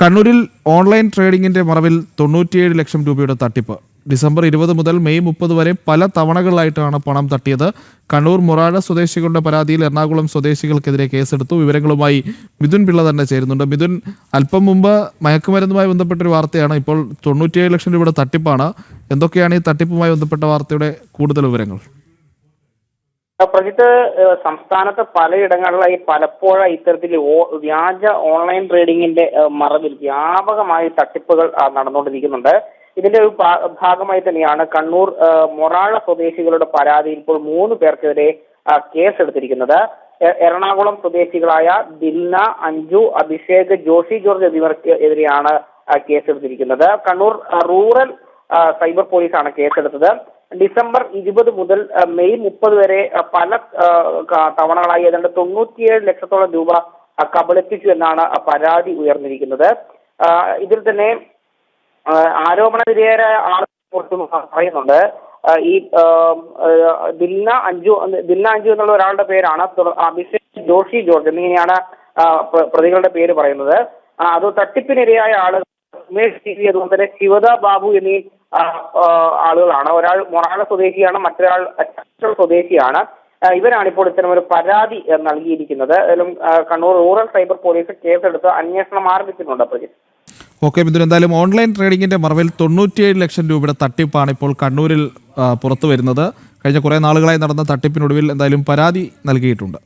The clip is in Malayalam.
കണ്ണൂരിൽ ഓൺലൈൻ ട്രേഡിംഗിന്റെ മറവിൽ 97 ലക്ഷം രൂപയുടെ തട്ടിപ്പ്. ഡിസംബർ 20 മുതൽ മെയ് 30 വരെ പല തവണകളിലായിട്ടാണ് പണം തട്ടിയത്. കണ്ണൂർ മൊറാഴ സ്വദേശികളുടെ പരാതിയിൽ എറണാകുളം സ്വദേശികൾക്കെതിരെ കേസെടുത്തു. വിവരങ്ങളുമായി മിഥുൻ പിള്ള തന്നെ ചേരുന്നുണ്ട്. മിഥുൻ, അല്പം മുമ്പ് മയക്കുമരുന്നുമായി ബന്ധപ്പെട്ടൊരു വാർത്തയാണ്, ഇപ്പോൾ 97 ലക്ഷം രൂപയുടെ തട്ടിപ്പാണ്. എന്തൊക്കെയാണ് ഈ തട്ടിപ്പുമായി ബന്ധപ്പെട്ട വാർത്തയുടെ കൂടുതൽ വിവരങ്ങൾ? പ്രജിത്ത്, സംസ്ഥാനത്ത് പലയിടങ്ങളിലായി പലപ്പോഴായി ഇത്തരത്തിൽ വ്യാജ ഓൺലൈൻ ട്രേഡിംഗിന്റെ മറവിൽ വ്യാപകമായി തട്ടിപ്പുകൾ നടന്നുകൊണ്ടിരിക്കുന്നുണ്ട്. ഇതിന്റെ ഒരു ഭാഗമായി തന്നെയാണ് കണ്ണൂർ മൊറാഴ സ്വദേശികളുടെ പരാതിയിൽ ഇപ്പോൾ 3 പേർക്കെതിരെ കേസെടുത്തിരിക്കുന്നത്. എറണാകുളം സ്വദേശികളായ ദിൽന, അഞ്ജു, അഭിഷേക്, ജോഷി ജോർജ് എന്നിവർക്ക് എതിരെയാണ് കേസെടുത്തിരിക്കുന്നത്. കണ്ണൂർ റൂറൽ സൈബർ പോലീസാണ് കേസെടുത്തത്. ഡിസംബർ 20 മുതൽ മെയ് 30 വരെ പല തവണകളായി ഏതാണ്ട് 97 ലക്ഷത്തോളം രൂപ കബളിപ്പിച്ചു എന്നാണ് പരാതി ഉയർന്നിരിക്കുന്നത്. ഇതിൽ തന്നെ ആരോപണ വിധേയരായ ആളുകൾ പറയുന്നുണ്ട്. ഈ ദിൽന അഞ്ജു എന്നുള്ള ഒരാളുടെ പേരാണ്. അഭിഷേക്, ജോഷി ജോർജ് എന്നിങ്ങനെയാണ് പ്രതികളുടെ പേര് പറയുന്നത്. അത് തട്ടിപ്പിനിരയായ ആളുകൾ ഉമേഷ് ടി വി, അതുപോലെ തന്നെ ശിവദ ബാബു എന്നീ ആളുകളാണ്. ഒരാൾ മൊറാഴ സ്വദേശിയാണ്, മറ്റൊരാൾ സ്വദേശിയാണ്. ഇവരാണ് ഇപ്പോൾ ഇത്തരം ഒരു പരാതി നൽകിയിരിക്കുന്നത്. കണ്ണൂർ റൂറൽ സൈബർ പോലീസ് കേസെടുത്ത് അന്വേഷണം ആരംഭിച്ചിട്ടുണ്ട്. പ്രജിത്ത്, ഓക്കെ മിഥുൻ, എന്തായാലും ഓൺലൈൻ ട്രേഡിംഗിന്റെ മറവിൽ 97 ലക്ഷം രൂപയുടെ തട്ടിപ്പാണ് ഇപ്പോൾ കണ്ണൂരിൽ പുറത്തു വരുന്നത്. കഴിഞ്ഞ കുറേ നാളുകളായി നടന്ന തട്ടിപ്പിനൊടുവിൽ എന്തായാലും പരാതി നൽകിയിട്ടുണ്ട്.